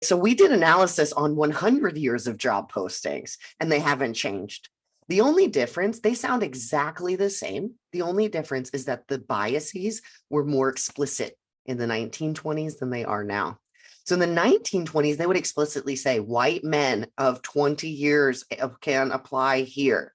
So we did analysis on 100 years of job postings, and they haven't changed. The only difference, they sound exactly the same. The only difference is that the biases were more explicit in the 1920s than they are now. So in the 1920s, they would explicitly say white men of 20 years can apply here.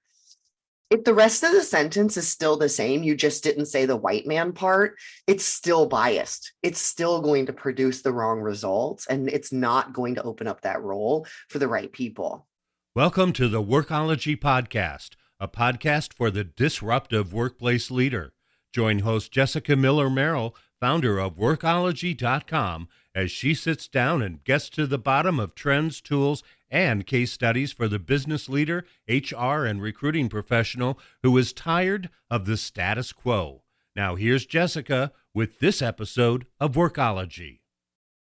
If the rest of the sentence is still the same, you just didn't say the white man part, it's still biased. It's still going to produce the wrong results, and it's not going to open up that role for the right people. Welcome to the Workology Podcast, a podcast for the disruptive workplace leader. Join host Jessica Miller-Merrill, founder of Workology.com, as she sits down and gets to the bottom of trends, tools, and case studies for the business leader, HR, and recruiting professional who is tired of the status quo. Now here's Jessica with this episode of Workology.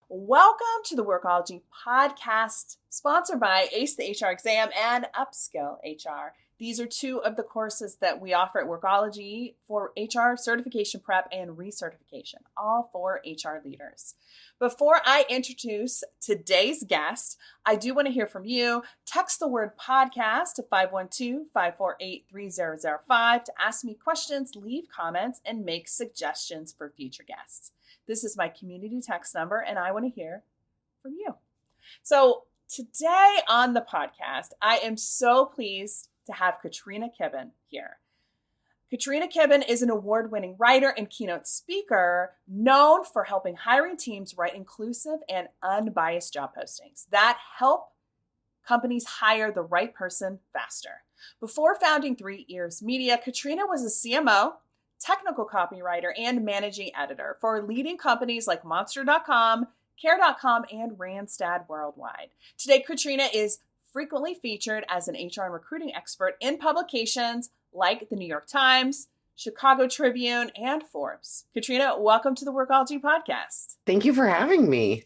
Welcome to the Workology Podcast, sponsored by ACE the HR Exam and Upskill HR. These are two of the courses that we offer at Workology for HR certification prep and recertification, all for HR leaders. Before I introduce today's guest, I do want to hear from you. Text the word podcast to 512-548-3005 to ask me questions, leave comments, and make suggestions for future guests. This is my community text number, and I want to hear from you. So today on the podcast, I am so pleased to have Katrina Kibben here. Katrina Kibben is an award-winning writer and keynote speaker known for helping hiring teams write inclusive and unbiased job postings that help companies hire the right person faster. Before founding 3 Ears Media, Katrina was a CMO, technical copywriter, and managing editor for leading companies like Monster.com, Care.com, and Randstad Worldwide. Today, Katrina is frequently featured as an HR and recruiting expert in publications like the New York Times, Chicago Tribune, and Forbes. Katrina, welcome to the Workology Podcast. Thank you for having me.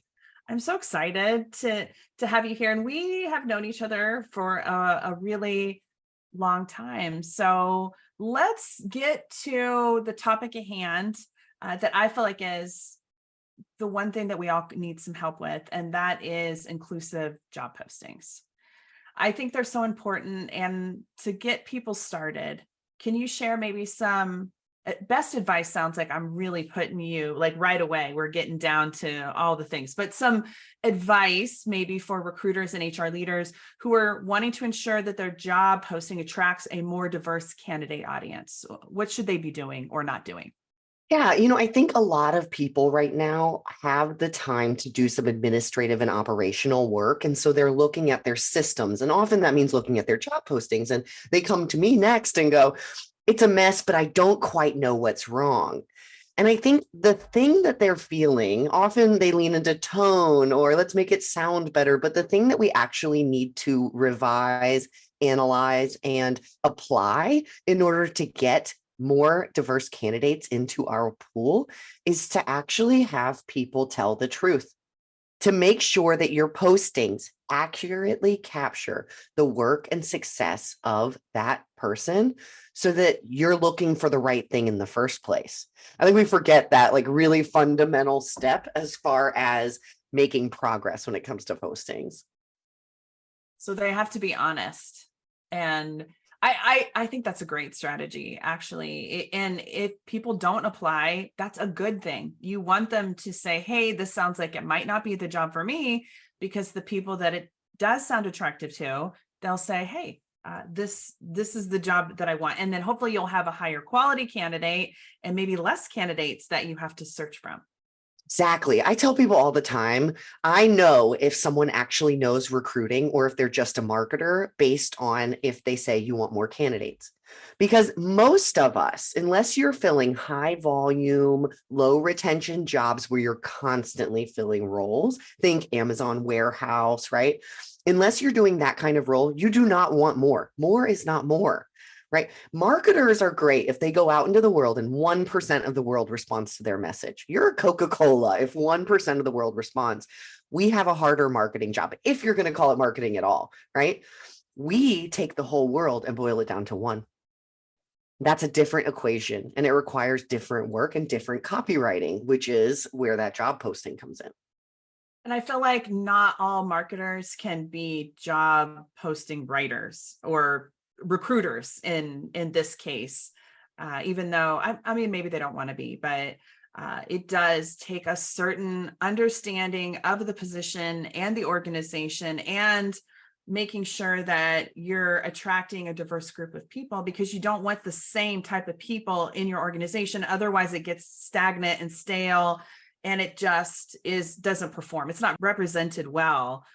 I'm so excited to have you here. And we have known each other for a really long time. So let's get to the topic at hand that I feel like is the one thing that we all need some help with, and that is inclusive job postings. I think they're so important. And to get people started, can you share maybe some best advice? Sounds like I'm really putting you like right away. We're getting down to all the things, but some advice maybe for recruiters and HR leaders who are wanting to ensure that their job posting attracts a more diverse candidate audience. What should they be doing or not doing? Yeah, I think a lot of people right now have the time to do some administrative and operational work. And so they're looking at their systems. And often that means looking at their job postings. And they come to me next and go, it's a mess, but I don't quite know what's wrong. And I think the thing that they're feeling, often they lean into tone or let's make it sound better. But the thing that we actually need to revise, analyze, and apply in order to get more diverse candidates into our pool is to actually have people tell the truth, to make sure that your postings accurately capture the work and success of that person so that you're looking for the right thing in the first place. I think we forget that like really fundamental step as far as making progress when it comes to postings. So they have to be honest. And I think that's a great strategy, actually. And if people don't apply, that's a good thing. You want them to say, hey, this sounds like it might not be the job for me, because the people that it does sound attractive to, they'll say, hey, this is the job that I want. And then hopefully you'll have a higher quality candidate and maybe less candidates that you have to search from. Exactly. I tell people all the time, I know if someone actually knows recruiting or if they're just a marketer based on if they say you want more candidates. Because most of us, unless you're filling high volume, low retention jobs where you're constantly filling roles, think Amazon warehouse, right? Unless you're doing that kind of role, you do not want more. More is not more. Right? Marketers are great if they go out into the world and 1% of the world responds to their message. You're a Coca-Cola. If 1% of the world responds, we have a harder marketing job, if you're going to call it marketing at all, right? We take the whole world and boil it down to one. That's a different equation, and it requires different work and different copywriting, which is where that job posting comes in. And I feel like not all marketers can be job posting writers or recruiters in this case, even though I mean, maybe they don't want to be, but it does take a certain understanding of the position and the organization and making sure that you're attracting a diverse group of people, because you don't want the same type of people in your organization. Otherwise, it gets stagnant and stale, and it just doesn't perform. It's not represented well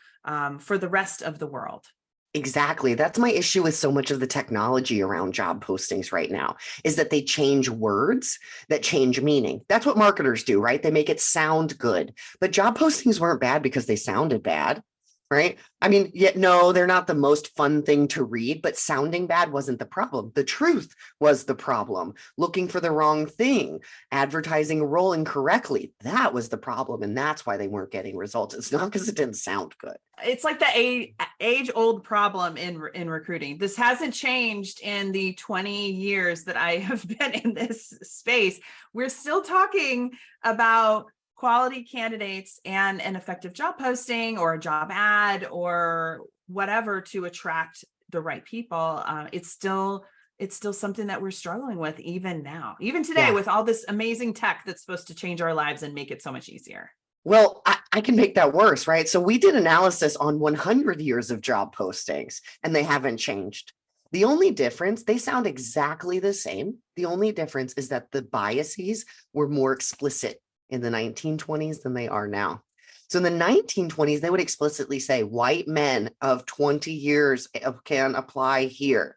for the rest of the world. Exactly. That's my issue with so much of the technology around job postings right now, is that they change words that change meaning. That's what marketers do, right? They make it sound good. But job postings weren't bad because they sounded bad, right? I mean, yet no, they're not the most fun thing to read, but sounding bad wasn't the problem. The truth was the problem. Looking for the wrong thing, advertising a role incorrectly. That was the problem. And that's why they weren't getting results. It's not because it didn't sound good. It's like the age-old problem in recruiting. This hasn't changed in the 20 years that I have been in this space. We're still talking about quality candidates and an effective job posting or a job ad or whatever to attract the right people. It's still something that we're struggling with even now, even today, with all this amazing tech that's supposed to change our lives and make it so much easier. Well, I can make that worse, right? So we did analysis on 100 years of job postings, and they haven't changed. The only difference, they sound exactly the same. The only difference is that the biases were more explicit in the 1920s than they are now. So in the 1920s, they would explicitly say white men of 20 years can apply here.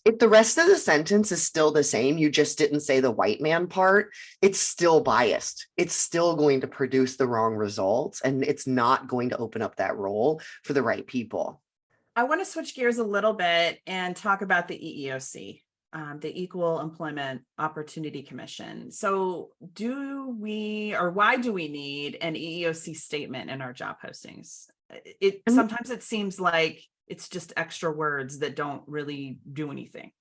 If the rest of the sentence is still the same, you just didn't say the white man part, it's still biased. It's still going to produce the wrong results, and it's not going to open up that role for the right people. I want to switch gears a little bit and talk about the EEOC. The Equal Employment Opportunity Commission. So why do we need an EEOC statement in our job postings? Sometimes it seems like it's just extra words that don't really do anything.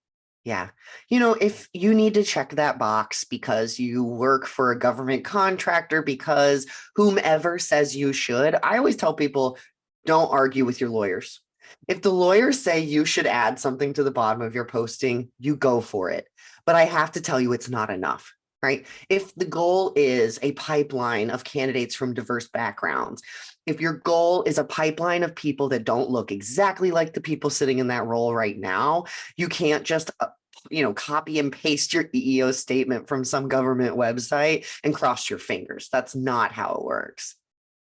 Yeah. If you need to check that box because you work for a government contractor, because whomever says you should, I always tell people, don't argue with your lawyers. If the lawyers say you should add something to the bottom of your posting, you go for it. But I have to tell you, it's not enough, right? If the goal is a pipeline of candidates from diverse backgrounds, if your goal is a pipeline of people that don't look exactly like the people sitting in that role right now, you can't just copy and paste your EEO statement from some government website and cross your fingers. That's not how it works.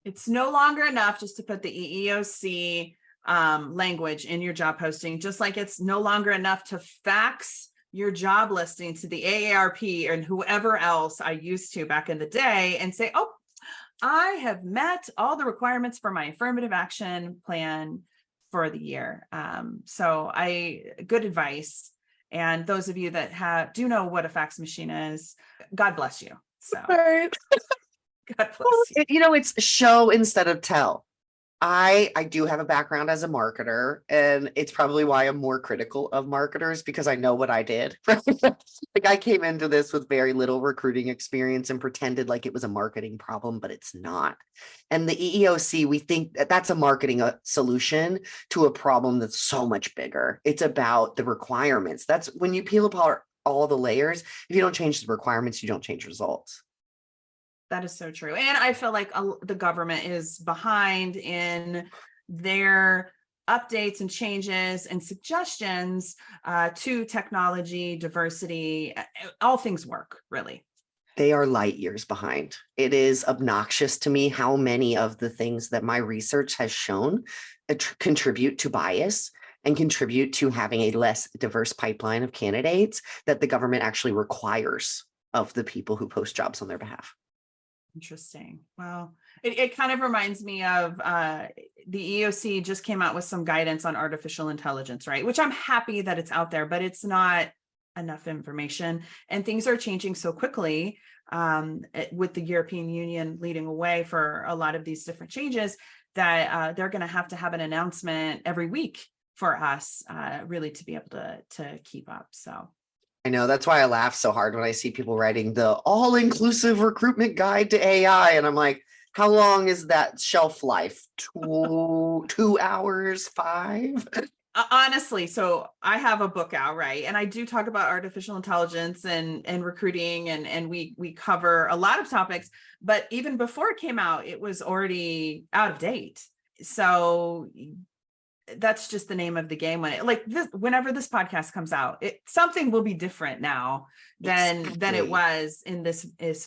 It's no longer enough just to put the EEOC language in your job posting, just like it's no longer enough to fax your job listing to the AARP and whoever else I used to back in the day and say, oh, I have met all the requirements for my affirmative action plan for the year. So good advice. And those of you that do know what a fax machine is, God bless you. So God bless you. It's show instead of tell. I do have a background as a marketer, and it's probably why I'm more critical of marketers, because I know what I did. Right? Like, I came into this with very little recruiting experience and pretended like it was a marketing problem, but it's not. And the EEOC, we think that's a marketing solution to a problem that's so much bigger. It's about the requirements. That's when you peel apart all the layers. If you don't change the requirements, you don't change results. That is so true. And I feel like the government is behind in their updates and changes and suggestions to technology, diversity, all things work, really. They are light years behind. It is obnoxious to me how many of the things that my research has shown contribute to bias and contribute to having a less diverse pipeline of candidates that the government actually requires of the people who post jobs on their behalf. Interesting. Well, it kind of reminds me of the EEOC just came out with some guidance on artificial intelligence, right? Which I'm happy that it's out there, but it's not enough information. And things are changing so quickly with the European Union leading away for a lot of these different changes that they're going to have an announcement every week for us really to be able to keep up. So I know, that's why I laugh so hard when I see people writing the all-inclusive recruitment guide to AI. And I'm like, How long is that shelf life? 2 hours, 5? Honestly, so I have a book out, right? And I do talk about artificial intelligence and recruiting, and we cover a lot of topics, but even before it came out, it was already out of date. So that's just the name of the game. Whenever this podcast comes out, something will be different now than it was in this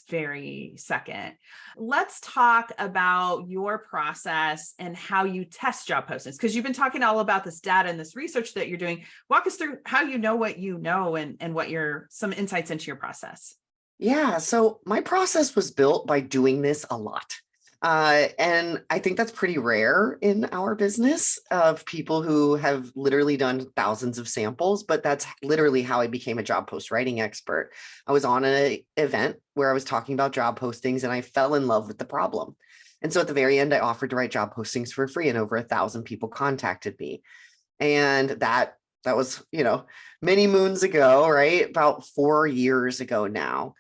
very second. Let's talk about your process and how you test job postings, because you've been talking all about this data and this research that you're doing. Walk us through how you know what you know, and what some insights into your process. Yeah, so my process was built by doing this a lot. And I think that's pretty rare in our business, of people who have literally done thousands of samples, but that's literally how I became a job post writing expert. I was on an event where I was talking about job postings and I fell in love with the problem. And so at the very end, I offered to write job postings for free, and over 1,000 people contacted me. And that was, many moons ago, right? About 4 years ago now.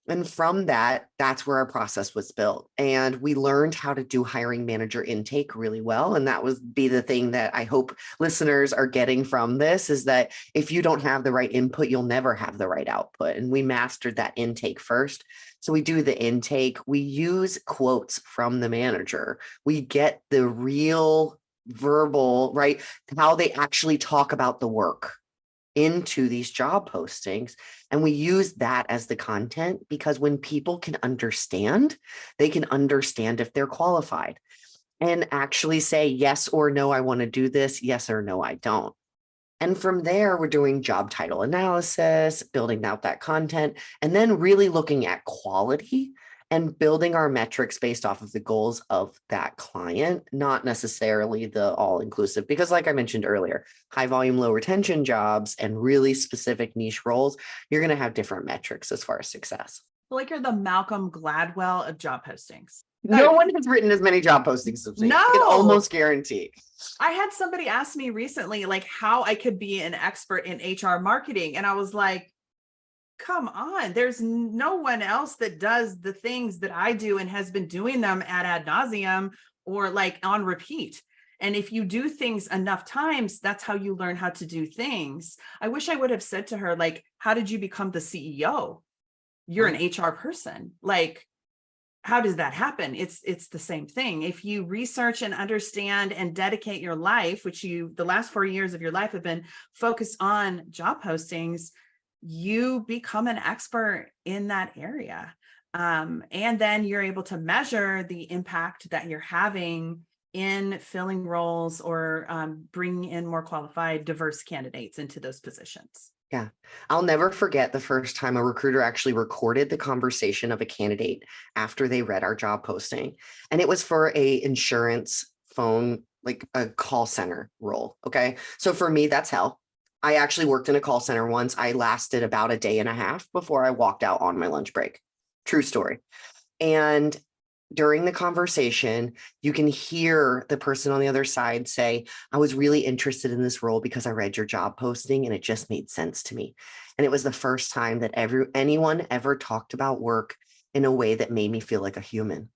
And from that's where our process was built. And we learned how to do hiring manager intake really well. And that would be the thing that I hope listeners are getting from this, is that if you don't have the right input, you'll never have the right output. And we mastered that intake first. So we do the intake. We use quotes from the manager. We get the real verbal, right? How they actually talk about the work into these job postings. And we use that as the content, because when people can understand, they can understand if they're qualified and actually say yes or no, I want to do this. Yes or no, I don't. And from there, we're doing job title analysis, building out that content, and then really looking at quality and building our metrics based off of the goals of that client, not necessarily the all-inclusive. Because like I mentioned earlier, high volume, low retention jobs and really specific niche roles, you're going to have different metrics as far as success. Like you're the Malcolm Gladwell of job postings. No one has written as many job postings as me. No. I can almost guarantee. I had somebody ask me recently, like, how I could be an expert in HR marketing. And I was like, come on, there's no one else that does the things that I do and has been doing them ad nauseum or like on repeat. And if you do things enough times, that's how you learn how to do things. I wish I would have said to her, like, how did you become the CEO? You're an HR person. Like, how does that happen? It's the same thing. If you research and understand and dedicate your life, which the last 4 years of your life have been focused on job postings, you become an expert in that area. And then you're able to measure the impact that you're having in filling roles or bringing in more qualified, diverse candidates into those positions. Yeah. I'll never forget the first time a recruiter actually recorded the conversation of a candidate after they read our job posting. And it was for a insurance phone, like a call center role. Okay. So for me, that's hell. I actually worked in a call center once. I lasted about a day and a half before I walked out on my lunch break. True story. And during the conversation, you can hear the person on the other side say, I was really interested in this role because I read your job posting and it just made sense to me. And it was the first time that anyone ever talked about work in a way that made me feel like a human.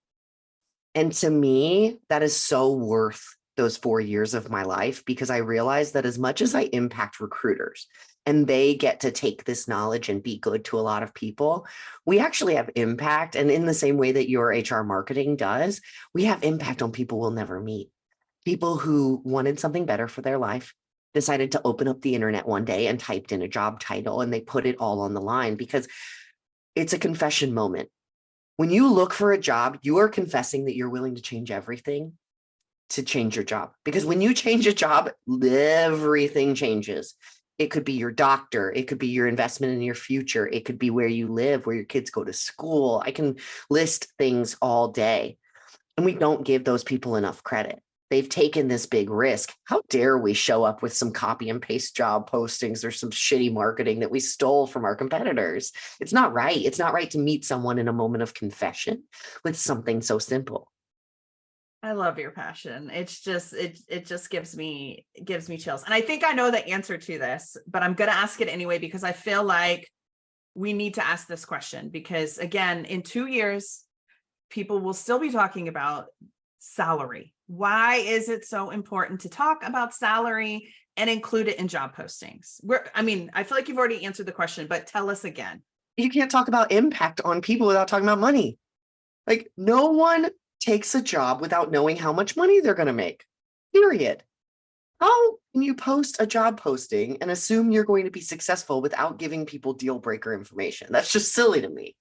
And to me, that is so worth those 4 years of my life, because I realized that as much as I impact recruiters and they get to take this knowledge and be good to a lot of people, we actually have impact. And in the same way that your HR marketing does, we have impact on people we'll never meet. People who wanted something better for their life, decided to open up the internet one day and typed in a job title, and they put it all on the line, because it's a confession moment. When you look for a job, you are confessing that you're willing to change everything to change your job. Because when you change a job, everything changes. It could be your doctor. It could be your investment in your future. It could be where you live, where your kids go to school. I can list things all day. And we don't give those people enough credit. They've taken this big risk. How dare we show up with some copy and paste job postings or some shitty marketing that we stole from our competitors? It's not right. It's not right to meet someone in a moment of confession with something so simple. I love your passion. It's just, it just gives me chills. And I think I know the answer to this, but I'm going to ask it anyway, because I feel like we need to ask this question, because again, in 2 years, people will still be talking about salary. Why is it so important to talk about salary and include it in job postings? I feel like you've already answered the question, but tell us again. You can't talk about impact on people without talking about money. Like, no one takes a job without knowing how much money they're going to make, period. How can you post a job posting and assume you're going to be successful without giving people deal breaker information? That's just silly to me.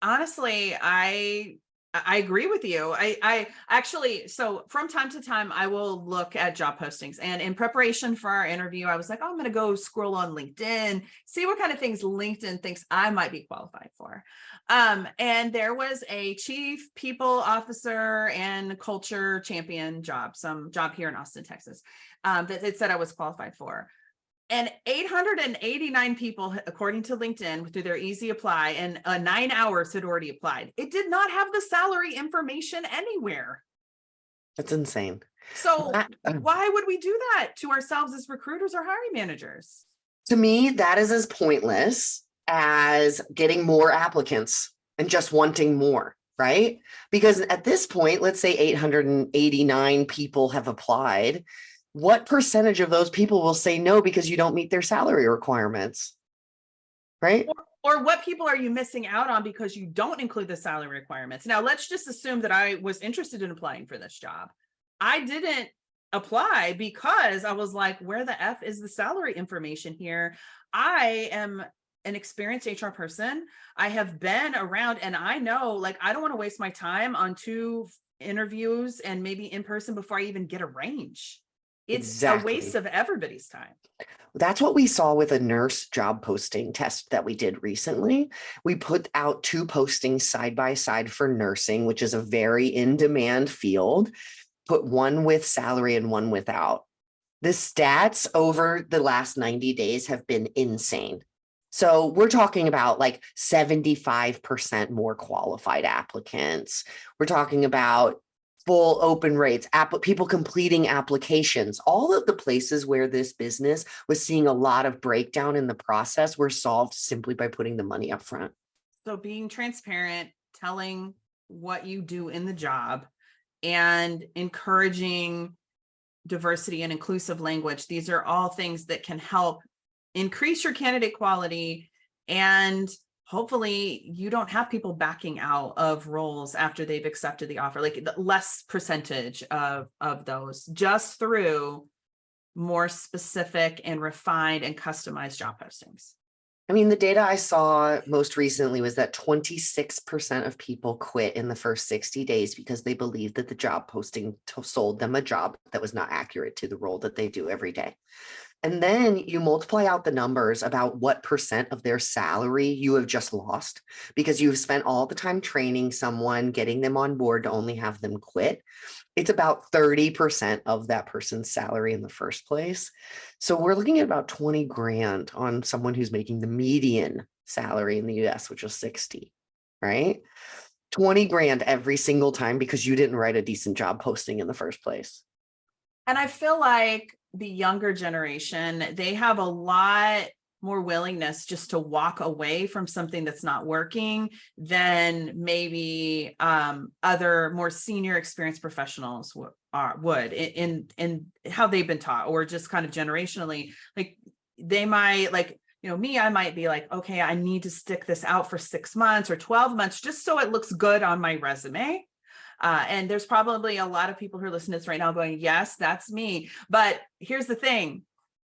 Honestly, I agree with you. I actually, so from time to time, I will look at job postings, and in preparation for our interview, I was like, oh, I'm going to go scroll on LinkedIn, see what kind of things LinkedIn thinks I might be qualified for. And there was a chief people officer and culture champion job, some job here in Austin, Texas, that it said I was qualified for. And 889 people, according to LinkedIn, through their easy apply, in 9 hours had already applied. It did not have the salary information anywhere. That's insane. So why would we do that to ourselves as recruiters or hiring managers? To me, that is as pointless as getting more applicants and just wanting more, right? Because at this point, let's say 889 people have applied. What percentage of those people will say no because you don't meet their salary requirements, right? Or what people are you missing out on because you don't include the salary requirements? Now, let's just assume that I was interested in applying for this job. I didn't apply because I was like, where the F is the salary information here? I am an experienced HR person. I have been around, and I know, like, I don't want to waste my time on 2 interviews and maybe in person before I even get a range. It's Exactly. a waste of everybody's time. That's what we saw with a nurse job posting test that we did recently. We put out 2 postings side by side for nursing, which is a very in-demand field, put one with salary and one without. The stats over the last 90 days have been insane. So we're talking about like 75% more qualified applicants. We're talking about full open rates, people completing applications. All of the places where this business was seeing a lot of breakdown in the process were solved simply by putting the money up front. So being transparent, telling what you do in the job, and encouraging diversity and inclusive language. These are all things that can help increase your candidate quality, and hopefully you don't have people backing out of roles after they've accepted the offer, like the less percentage of those, just through more specific and refined and customized job postings. I mean, the data I saw most recently was that 26% of people quit in the first 60 days because they believed that the job posting sold them a job that was not accurate to the role that they do every day. And then you multiply out the numbers about what percent of their salary you have just lost because you've spent all the time training someone, getting them on board to only have them quit. It's about 30% of that person's salary in the first place. So we're looking at about 20 grand on someone who's making the median salary in the US, which is 60, right? 20 grand every single time because you didn't write a decent job posting in the first place. And I feel like the younger generation, they have a lot more willingness just to walk away from something that's not working than maybe other more senior experienced professionals would in how they've been taught, or just kind of generationally. Like they might, like, you know, me, I might be like, okay, I need to stick this out for 6 months or 12 months just so it looks good on my resume. And there's probably a lot of people who are listening to this right now going, yes, that's me. But here's the thing.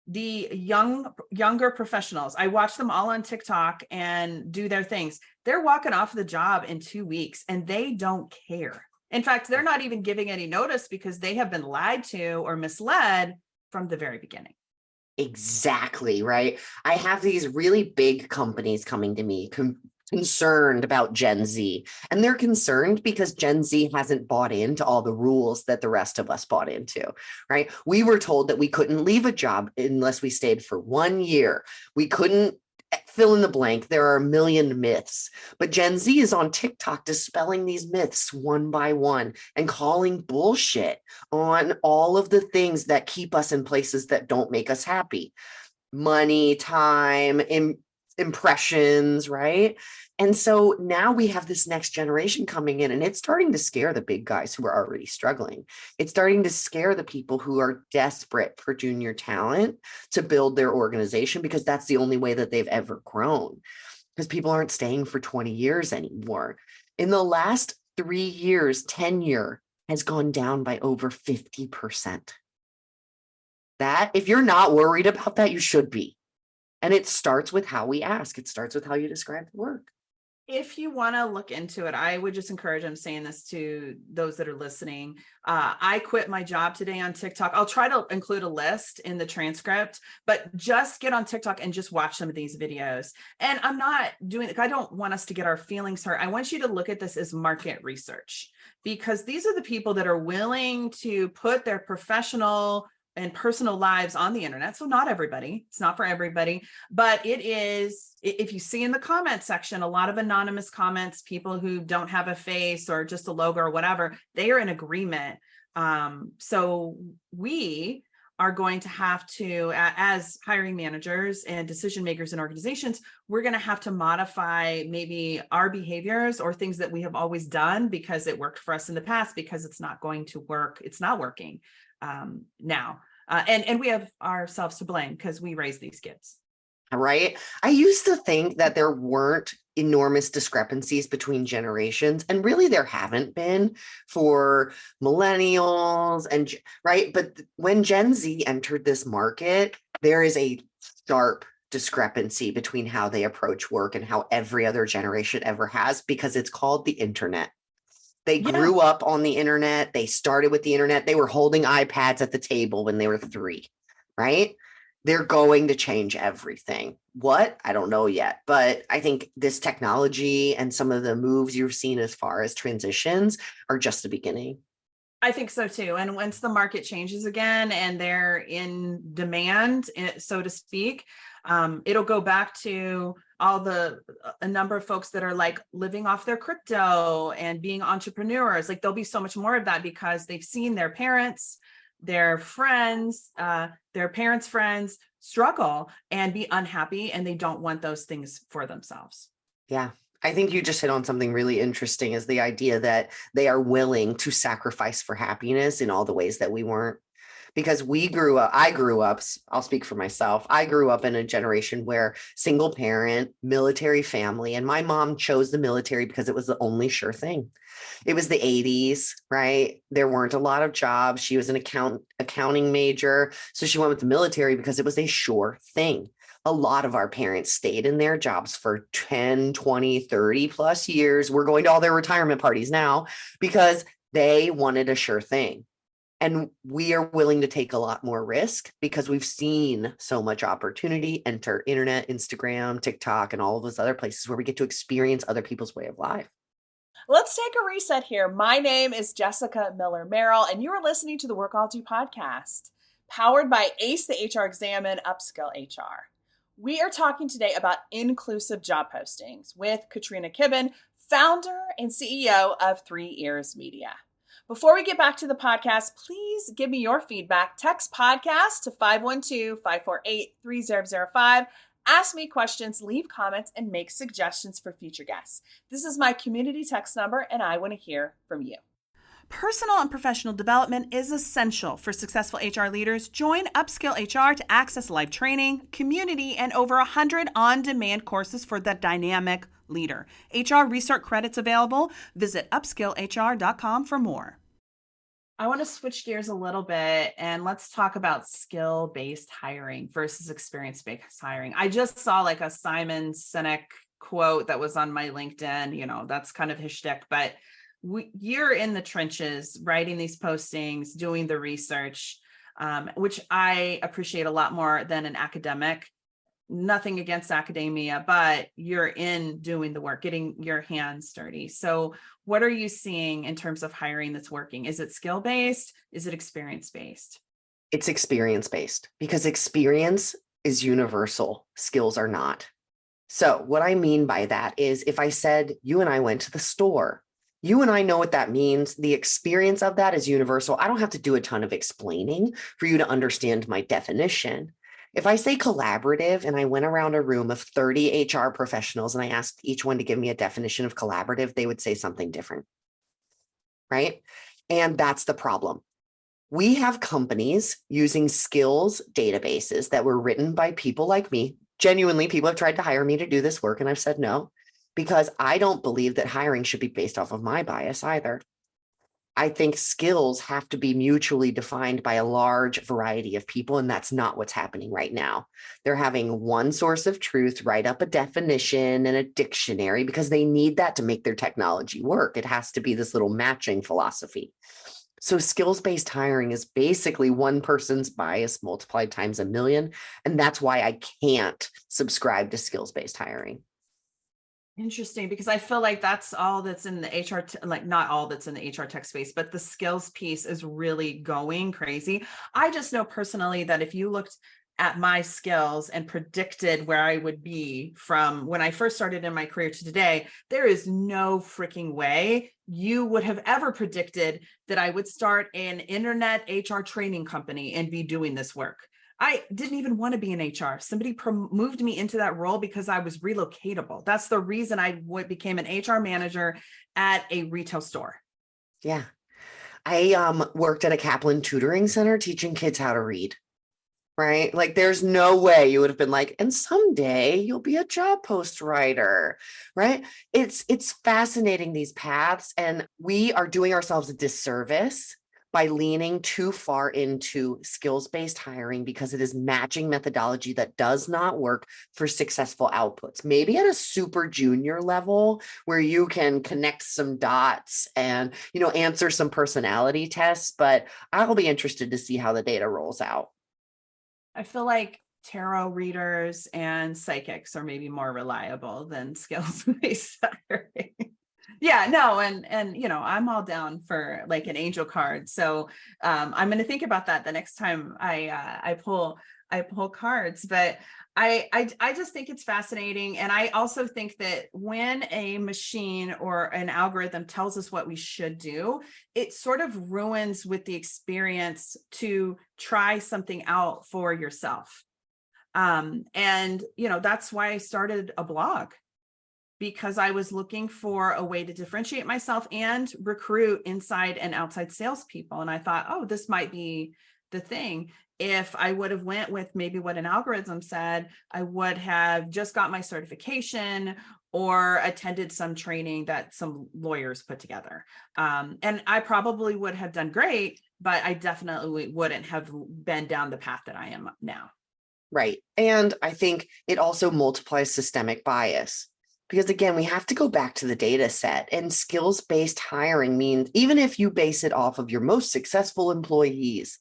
The younger professionals, I watch them all on TikTok and do their things. They're walking off the job in 2 weeks and they don't care. In fact, they're not even giving any notice because they have been lied to or misled from the very beginning. Exactly, right? I have these really big companies coming to me concerned about Gen Z. And they're concerned because Gen Z hasn't bought into all the rules that the rest of us bought into, right? We were told that we couldn't leave a job unless we stayed for 1 year. We couldn't fill in the blank. There are a million myths, but Gen Z is on TikTok dispelling these myths one by one and calling bullshit on all of the things that keep us in places that don't make us happy. Money, time, impressions, right? And so now we have this next generation coming in, and it's starting to scare the big guys who are already struggling. It's starting to scare the people who are desperate for junior talent to build their organization, because that's the only way that they've ever grown, because people aren't staying for 20 years anymore. In the last 3 years, tenure has gone down by over 50%. That, if you're not worried about that, you should be. And it starts with how we ask. It starts with how you describe the work. If you want to look into it, I would just encourage, I'm saying this to those that are listening. I quit my job today on TikTok. I'll try to include a list in the transcript, but just get on TikTok and just watch some of these videos. And I'm not doing it, I don't want us to get our feelings hurt. I want you to look at this as market research, because these are the people that are willing to put their professional and personal lives on the internet. So not everybody, it's not for everybody, but it is, if you see in the comment section, a lot of anonymous comments, people who don't have a face or just a logo or whatever, they are in agreement. So we are going to have to, as hiring managers and decision makers in organizations, we're going to have to modify maybe our behaviors or things that we have always done because it worked for us in the past, because it's not going to work. It's not working now. And we have ourselves to blame because we raised these kids. Right. I used to think that there weren't enormous discrepancies between generations, and really there haven't been for millennials and right. But when Gen Z entered this market, there is a sharp discrepancy between how they approach work and how every other generation ever has, because it's called the internet. They grew up on the internet. They started with the internet. They were holding iPads at the table when they were 3, right? They're going to change everything. What? I don't know yet. But I think this technology and some of the moves you've seen as far as transitions are just the beginning. I think so too. And once the market changes again and they're in demand, so to speak, it'll go back to a number of folks that are like living off their crypto and being entrepreneurs. Like there'll be so much more of that because they've seen their parents, their friends, their parents' friends struggle and be unhappy, and they don't want those things for themselves. Yeah. I think you just hit on something really interesting, is the idea that they are willing to sacrifice for happiness in all the ways that we weren't. Because I grew up, I'll speak for myself. I grew up in a generation where single parent, military family, and my mom chose the military because it was the only sure thing. It was the 80s, right? There weren't a lot of jobs. She was an accounting major. So she went with the military because it was a sure thing. A lot of our parents stayed in their jobs for 10, 20, 30 plus years. We're going to all their retirement parties now because they wanted a sure thing. And we are willing to take a lot more risk because we've seen so much opportunity enter internet, Instagram, TikTok, and all of those other places where we get to experience other people's way of life. Let's take a reset here. My name is Jessica Miller Merrill, and you are listening to the Workology Podcast, powered by ACE the HR Exam and Upskill HR. We are talking today about inclusive job postings with Katrina Kibben, founder and CEO of 3 Ears Media. Before we get back to the podcast, please give me your feedback. Text podcast to 512-548-3005. Ask me questions, leave comments, and make suggestions for future guests. This is my community text number, and I want to hear from you. Personal and professional development is essential for successful HR leaders. Join Upskill HR to access live training, community, and over 100 on-demand courses for the dynamic leader. HR Research credits available. Visit upskillhr.com for more. I want to switch gears a little bit and let's talk about skill-based hiring versus experience-based hiring. I just saw like a Simon Sinek quote that was on my LinkedIn. You know, that's kind of his shtick, but you're in the trenches, writing these postings, doing the research, which I appreciate a lot more than an academic. Nothing against academia, but you're in doing the work, getting your hands dirty. So what are you seeing in terms of hiring that's working? Is it skill-based? Is it experience-based? It's experience-based because experience is universal. Skills are not. So what I mean by that is if I said you and I went to the store, you and I know what that means. The experience of that is universal. I don't have to do a ton of explaining for you to understand my definition. If I say collaborative and I went around a room of 30 HR professionals and I asked each one to give me a definition of collaborative, they would say something different, right? And that's the problem. We have companies using skills databases that were written by people like me. Genuinely, people have tried to hire me to do this work, and I've said no, because I don't believe that hiring should be based off of my bias either. I think skills have to be mutually defined by a large variety of people, and that's not what's happening right now. They're having one source of truth write up a definition and a dictionary because they need that to make their technology work. It has to be this little matching philosophy. So skills-based hiring is basically one person's bias multiplied times a million, and that's why I can't subscribe to skills-based hiring. Interesting, because I feel like that's all that's in the HR, like not all that's in the HR tech space, but the skills piece is really going crazy. I just know personally that if you looked at my skills and predicted where I would be from when I first started in my career to today, there is no freaking way you would have ever predicted that I would start an internet HR training company and be doing this work. I didn't even want to be in HR. Somebody moved me into that role because I was relocatable. That's the reason I became an HR manager at a retail store. Yeah. I worked at a Kaplan tutoring center teaching kids how to read, right? Like there's no way you would have been like, and someday you'll be a job post writer, right? It's fascinating, these paths, and we are doing ourselves a disservice by leaning too far into skills-based hiring because it is matching methodology that does not work for successful outputs. Maybe at a super junior level where you can connect some dots and, answer some personality tests, but I'll be interested to see how the data rolls out. I feel like tarot readers and psychics are maybe more reliable than skills-based hiring. Yeah, no, and I'm all down for like an angel card. So I'm going to think about that the next time I pull cards. But I just think it's fascinating, and I also think that when a machine or an algorithm tells us what we should do, it sort of ruins with the experience to try something out for yourself. And that's why I started a blog, because I was looking for a way to differentiate myself and recruit inside and outside salespeople. And I thought, oh, this might be the thing. If I would have went with maybe what an algorithm said, I would have just got my certification or attended some training that some lawyers put together. And I probably would have done great, but I definitely wouldn't have been down the path that I am now. Right. And I think it also multiplies systemic bias. Because again, we have to go back to the data set, and skills-based hiring means even if you base it off of your most successful employees,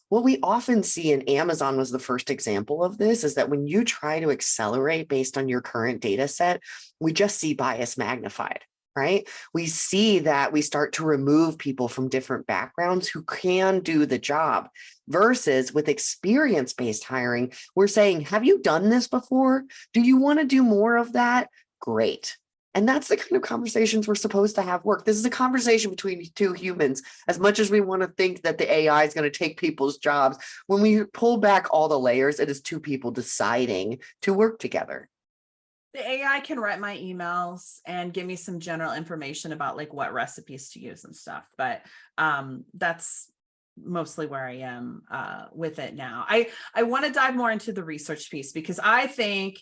what we often see, and Amazon was the first example of this, is that when you try to accelerate based on your current data set, we just see bias magnified, right? We see that we start to remove people from different backgrounds who can do the job. Versus with experience-based hiring, we're saying, have you done this before? Do you want to do more of that? Great. And that's the kind of conversations we're supposed to have work. This is a conversation between two humans. As much as we want to think that the AI is going to take people's jobs, when we pull back all the layers, it is two people deciding to work together. The AI can write my emails and give me some general information about like what recipes to use and stuff. But that's mostly where I am with it now. I want to dive more into the research piece, because I think,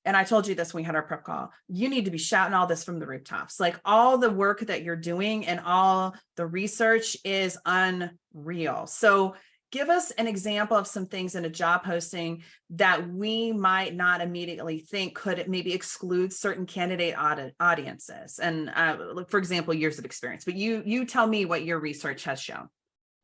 and I told you this when we had our prep call, you need to be shouting all this from the rooftops. Like all the work that you're doing and all the research is unreal. So give us an example of some things in a job posting that we might not immediately think could maybe exclude certain candidate audiences. And for example, years of experience, but you tell me what your research has shown.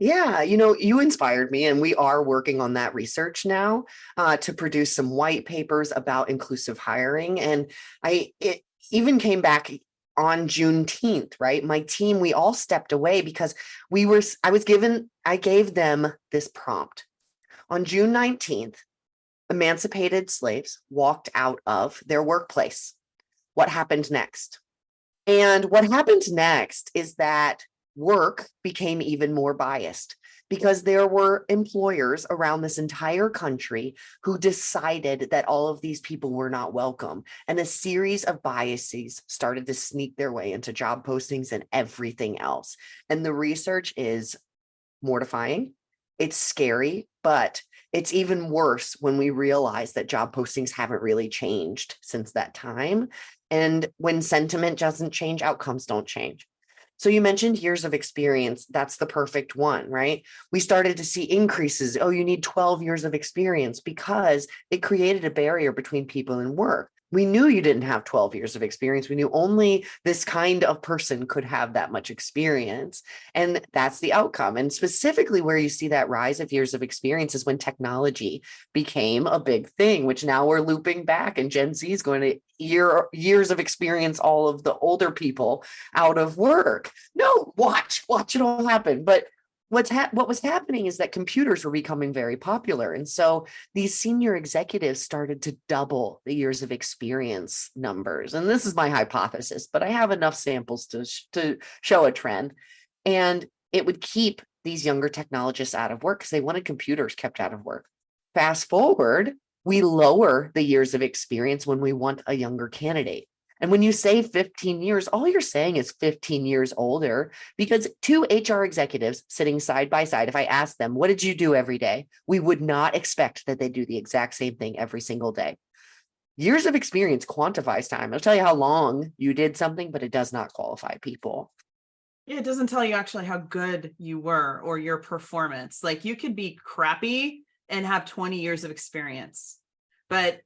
Yeah, you inspired me, and we are working on that research now to produce some white papers about inclusive hiring. And it even came back on Juneteenth, right? My team, we all stepped away because I gave them this prompt. On June 19th, emancipated slaves walked out of their workplace. What happened next? And what happened next is that work became even more biased. because there were employers around this entire country who decided that all of these people were not welcome. And a series of biases started to sneak their way into job postings and everything else. And the research is mortifying. It's scary, but it's even worse when we realize that job postings haven't really changed since that time. And when sentiment doesn't change, outcomes don't change. So you mentioned years of experience. That's the perfect one, right? We started to see increases. Oh, you need 12 years of experience because it created a barrier between people and work. We knew you didn't have 12 years of experience. We knew only this kind of person could have that much experience. And that's the outcome. And specifically where you see that rise of years of experience is when technology became a big thing, which now we're looping back, and Gen Z is going to years of experience all of the older people out of work. No, watch it all happen. But what was happening is that computers were becoming very popular. And so these senior executives started to double the years of experience numbers. And this is my hypothesis, but I have enough samples to show a trend. And it would keep these younger technologists out of work because they wanted computers kept out of work. Fast forward, we lower the years of experience when we want a younger candidate. And when you say 15 years, all you're saying is 15 years older, because two HR executives sitting side by side, if I asked them, what did you do every day? We would not expect that they do the exact same thing every single day. Years of experience quantifies time. It'll tell you how long you did something, but it does not qualify people. Yeah, it doesn't tell you actually how good you were or your performance. Like you could be crappy and have 20 years of experience, but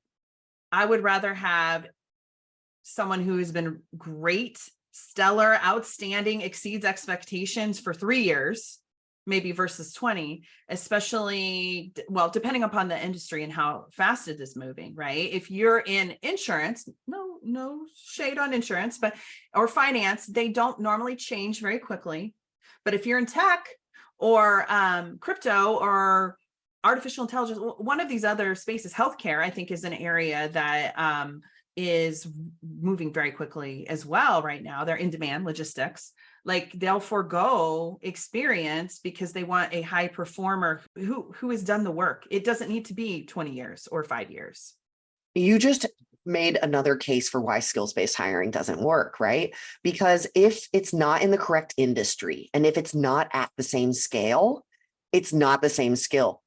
I would rather have someone who has been great, stellar, outstanding, exceeds expectations for 3 years, maybe versus 20, especially, well, depending upon the industry and how fast it is moving, right? If you're in insurance, no shade on insurance, or finance, they don't normally change very quickly. But if you're in tech or crypto or artificial intelligence, one of these other spaces, healthcare, I think is an area that is moving very quickly as well right now. They're in demand, logistics. Like they'll forego experience because they want a high performer who has done the work. It doesn't need to be 20 years or 5 years. You just made another case for why skills-based hiring doesn't work, right? Because if it's not in the correct industry and if it's not at the same scale, it's not the same skill,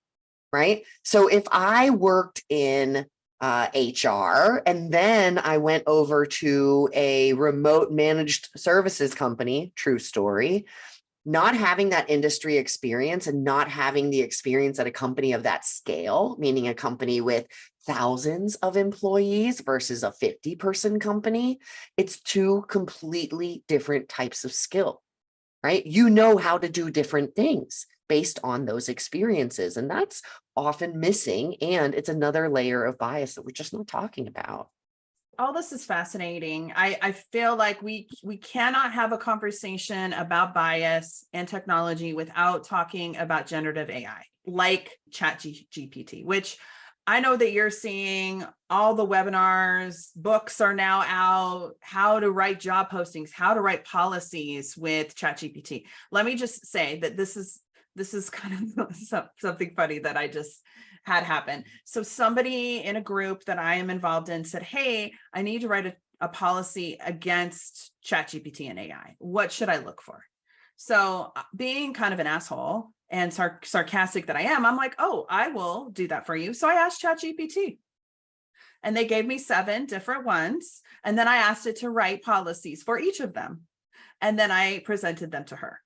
right? So if I worked in HR, and then I went over to a remote managed services company, true story, not having that industry experience and not having the experience at a company of that scale, meaning a company with thousands of employees versus a 50-person company, it's two completely different types of skill, right? You know how to do different things based on those experiences. And that's often missing. And it's another layer of bias that we're just not talking about. All this is fascinating. I feel like we cannot have a conversation about bias and technology without talking about generative AI, like ChatGPT, which I know that you're seeing all the webinars, books are now out, how to write job postings, how to write policies with ChatGPT. Let me just say that this is kind of something funny that I just had happen. So somebody in a group that I am involved in said, hey, I need to write a policy against ChatGPT and AI. What should I look for? So being kind of an asshole and sarcastic that I am, I'm like, oh, I will do that for you. So I asked ChatGPT and they gave me 7 different ones. And then I asked it to write policies for each of them. And then I presented them to her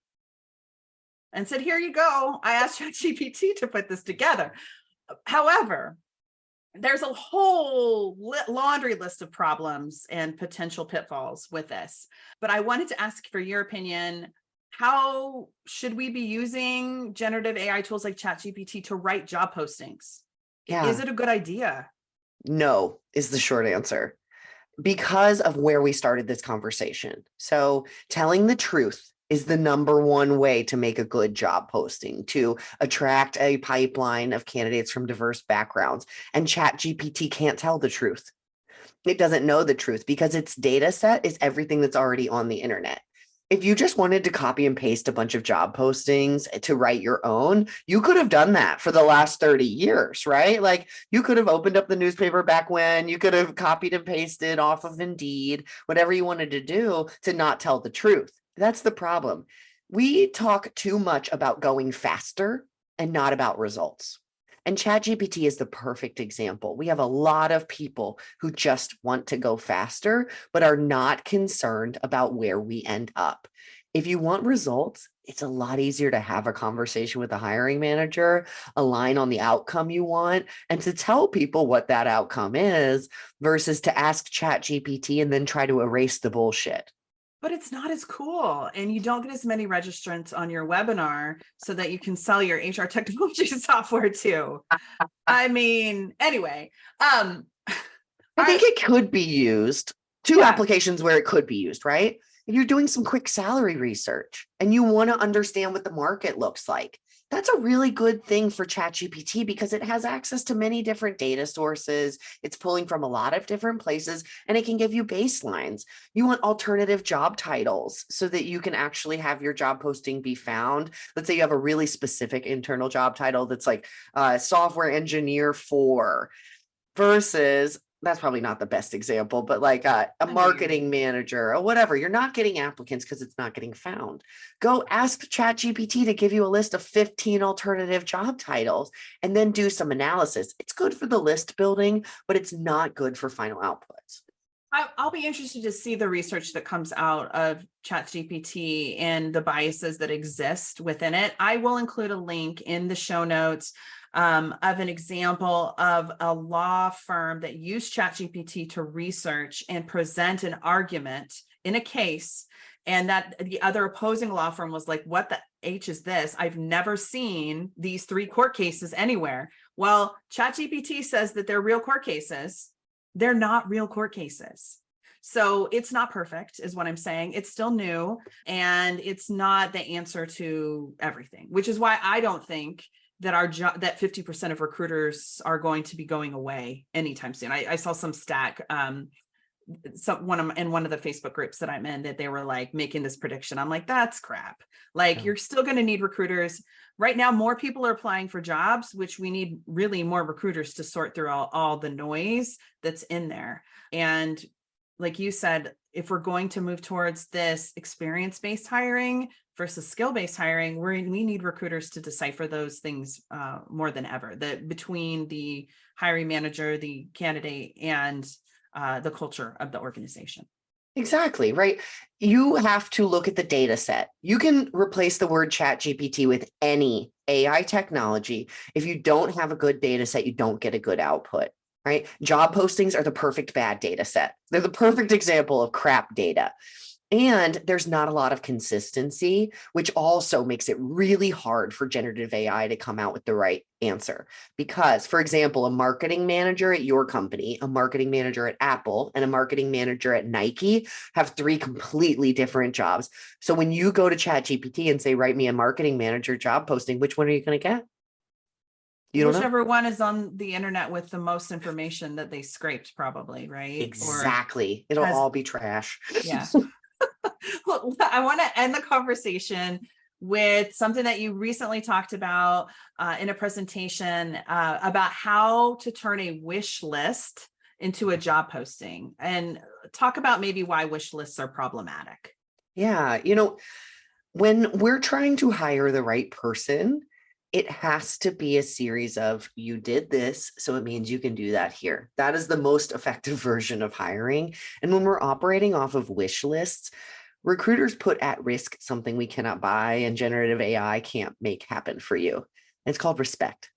and said, here you go. I asked ChatGPT to put this together. However, there's a whole laundry list of problems and potential pitfalls with this. But I wanted to ask for your opinion. How should we be using generative AI tools like ChatGPT to write job postings? Yeah. Is it a good idea? No, is the short answer, because of where we started this conversation. So telling the truth is the number one way to make a good job posting, to attract a pipeline of candidates from diverse backgrounds. And ChatGPT can't tell the truth. It doesn't know the truth because its data set is everything that's already on the internet. If you just wanted to copy and paste a bunch of job postings to write your own, you could have done that for the last 30 years, right? Like you could have opened up the newspaper back when, you could have copied and pasted off of Indeed, whatever you wanted to do to not tell the truth. That's the problem. We talk too much about going faster and not about results. And ChatGPT is the perfect example. We have a lot of people who just want to go faster, but are not concerned about where we end up. If you want results, it's a lot easier to have a conversation with a hiring manager, align on the outcome you want, and to tell people what that outcome is versus to ask ChatGPT and then try to erase the bullshit. But it's not as cool, and you don't get as many registrants on your webinar so that you can sell your HR technology software too. I mean, anyway, I think it could be used. Two applications where it could be used, right? If you're doing some quick salary research and you want to understand what the market looks like, that's a really good thing for ChatGPT because it has access to many different data sources. It's pulling from a lot of different places and it can give you baselines. You want alternative job titles so that you can actually have your job posting be found. Let's say you have a really specific internal job title that's like software engineer 4 versus, that's probably not the best example, but like a marketing manager or whatever. You're not getting applicants because it's not getting found. Go ask ChatGPT to give you a list of 15 alternative job titles and then do some analysis. It's good for the list building, but it's not good for final outputs. I'll be interested to see the research that comes out of ChatGPT and the biases that exist within it. I will include a link in the show notes of an example of a law firm that used ChatGPT to research and present an argument in a case, and that the other opposing law firm was like, what the H is this? I've never seen these 3 court cases anywhere. Well, ChatGPT says that they're real court cases. They're not real court cases. So it's not perfect is what I'm saying. It's still new and it's not the answer to everything, which is why I don't think that that 50% of recruiters are going to be going away anytime soon. I saw some stat, in one of the Facebook groups that I'm in, that they were like making this prediction. I'm like, that's crap. Like, you're still going to need recruiters. Right now, more people are applying for jobs, which we need really more recruiters to sort through all the noise that's in there. And like you said, if we're going to move towards this experience-based hiring versus skill-based hiring, we need recruiters to decipher those things more than ever. Between the hiring manager, the candidate, and the culture of the organization. Exactly, right. You have to look at the data set. You can replace the word ChatGPT with any AI technology. If you don't have a good data set, you don't get a good output. Right? Job postings are the perfect bad data set. They're the perfect example of crap data. And there's not a lot of consistency, which also makes it really hard for generative AI to come out with the right answer. Because, for example, a marketing manager at your company, a marketing manager at Apple, and a marketing manager at Nike have 3 completely different jobs. So when you go to ChatGPT and say, write me a marketing manager job posting, which one are you going to get? Whichever one is on the internet with the most information that they scraped, probably, right? Exactly. It'll all be trash. Yeah. Well, I want to end the conversation with something that you recently talked about in a presentation about how to turn a wish list into a job posting, and talk about maybe why wish lists are problematic. Yeah. When we're trying to hire the right person, it has to be a series of, you did this, so it means you can do that here. That is the most effective version of hiring. And when we're operating off of wish lists, recruiters put at risk something we cannot buy and generative AI can't make happen for you. It's called respect,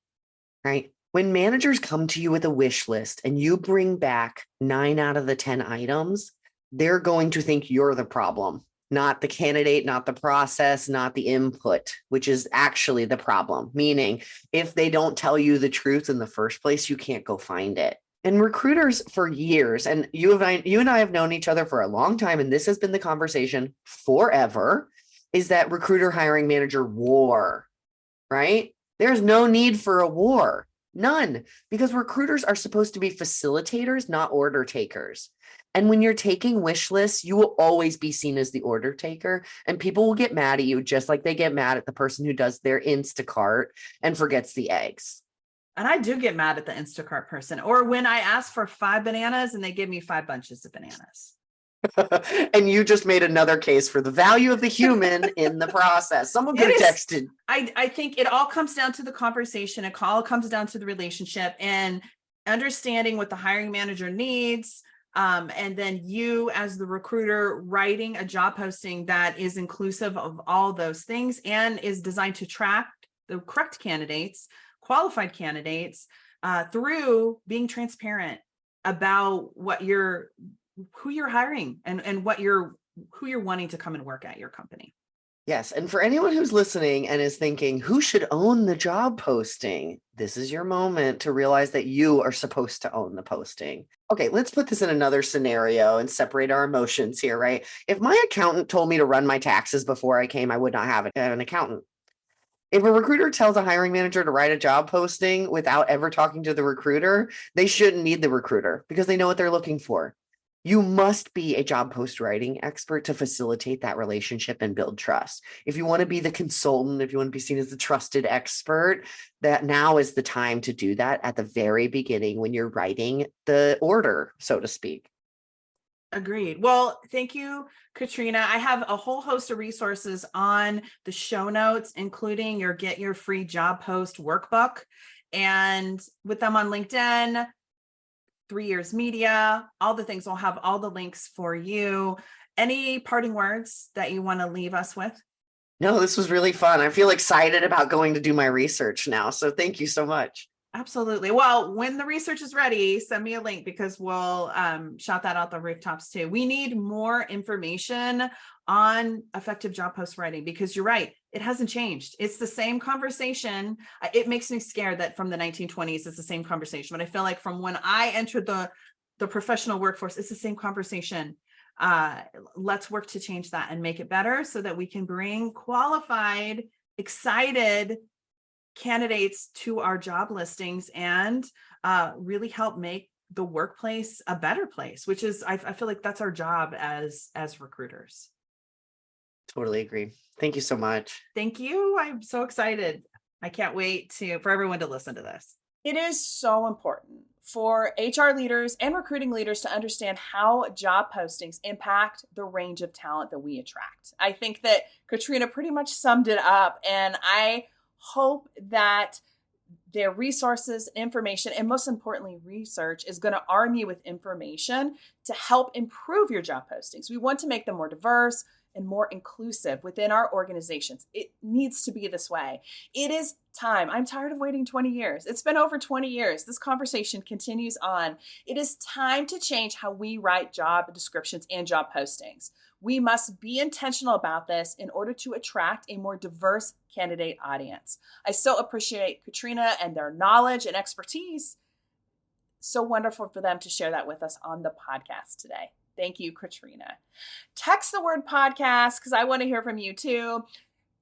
right? When managers come to you with a wish list and you bring back 9 out of the 10 items, they're going to think you're the problem. Not the candidate, not the process, not the input, which is actually the problem. Meaning, if they don't tell you the truth in the first place, you can't go find it. And recruiters for years, and you and I have known each other for a long time, and this has been the conversation forever, is that recruiter hiring manager war, right? There's no need for a war. None, because recruiters are supposed to be facilitators, not order takers. And when you're taking wish lists, you will always be seen as the order taker, and people will get mad at you just like they get mad at the person who does their Instacart and forgets the eggs. And I do get mad at the Instacart person, or when I ask for 5 bananas and they give me 5 bunches of bananas. And you just made another case for the value of the human in the process. Someone could have texted. I think it all comes down to the conversation. It all comes down to the relationship and understanding what the hiring manager needs. And then you as the recruiter writing a job posting that is inclusive of all those things and is designed to track the correct candidates, qualified candidates, through being transparent about who you're hiring and who you're wanting to come and work at your company. Yes. And for anyone who's listening and is thinking, who should own the job posting? This is your moment to realize that you are supposed to own the posting. Okay, let's put this in another scenario and separate our emotions here, right? If my accountant told me to run my taxes before I came, I would not have an accountant. If a recruiter tells a hiring manager to write a job posting without ever talking to the recruiter, they shouldn't need the recruiter because they know what they're looking for. You must be a job post writing expert to facilitate that relationship and build trust. If you want to be the consultant, if you want to be seen as the trusted expert, that now is the time to do that at the very beginning when you're writing the order, so to speak. Agreed. Well, thank you, Katrina. I have a whole host of resources on the show notes, including your Get Your Free Job Post workbook. And with them on LinkedIn, 3 Years Media, all the things. We'll have all the links for you. Any parting words that you want to leave us with? No, this was really fun. I feel excited about going to do my research now. So thank you so much. Absolutely. Well, when the research is ready, send me a link because we'll shout that out the rooftops too. We need more information on effective job post writing because you're right. It hasn't changed. It's the same conversation. It makes me scared that from the 1920s, it's the same conversation. But I feel like from when I entered the professional workforce, it's the same conversation. Let's work to change that and make it better so that we can bring qualified, excited candidates to our job listings and really help make the workplace a better place, which is, I feel like that's our job as recruiters. Totally agree. Thank you so much. Thank you. I'm so excited. I can't wait for everyone to listen to this. It is so important for HR leaders and recruiting leaders to understand how job postings impact the range of talent that we attract. I think that Katrina pretty much summed it up, and I hope that their resources, information, and most importantly, research is going to arm you with information to help improve your job postings. We want to make them more diverse and more inclusive within our organizations. It needs to be this way. It is time. I'm tired of waiting 20 years. It's been over 20 years. This conversation continues on. It is time to change how we write job descriptions and job postings. We must be intentional about this in order to attract a more diverse candidate audience. I so appreciate Katrina and their knowledge and expertise. So wonderful for them to share that with us on the podcast today. Thank you, Katrina. Text the word podcast because I want to hear from you too.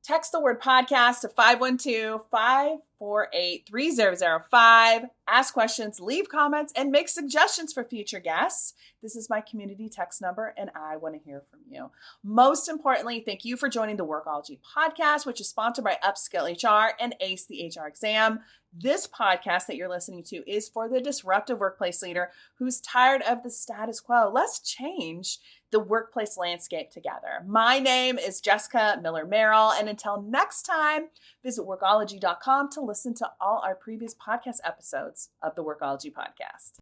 Text the word podcast to 512-548-3005. Ask questions, leave comments, and make suggestions for future guests. This is my community text number, and I want to hear from you. Most importantly, thank you for joining the Workology Podcast, which is sponsored by Upskill HR and Ace the HR Exam. This podcast that you're listening to is for the disruptive workplace leader who's tired of the status quo. Let's change the workplace landscape together. My name is Jessica Miller Merrill, and until next time, visit workology.com to listen to all our previous podcast episodes of the Workology Podcast.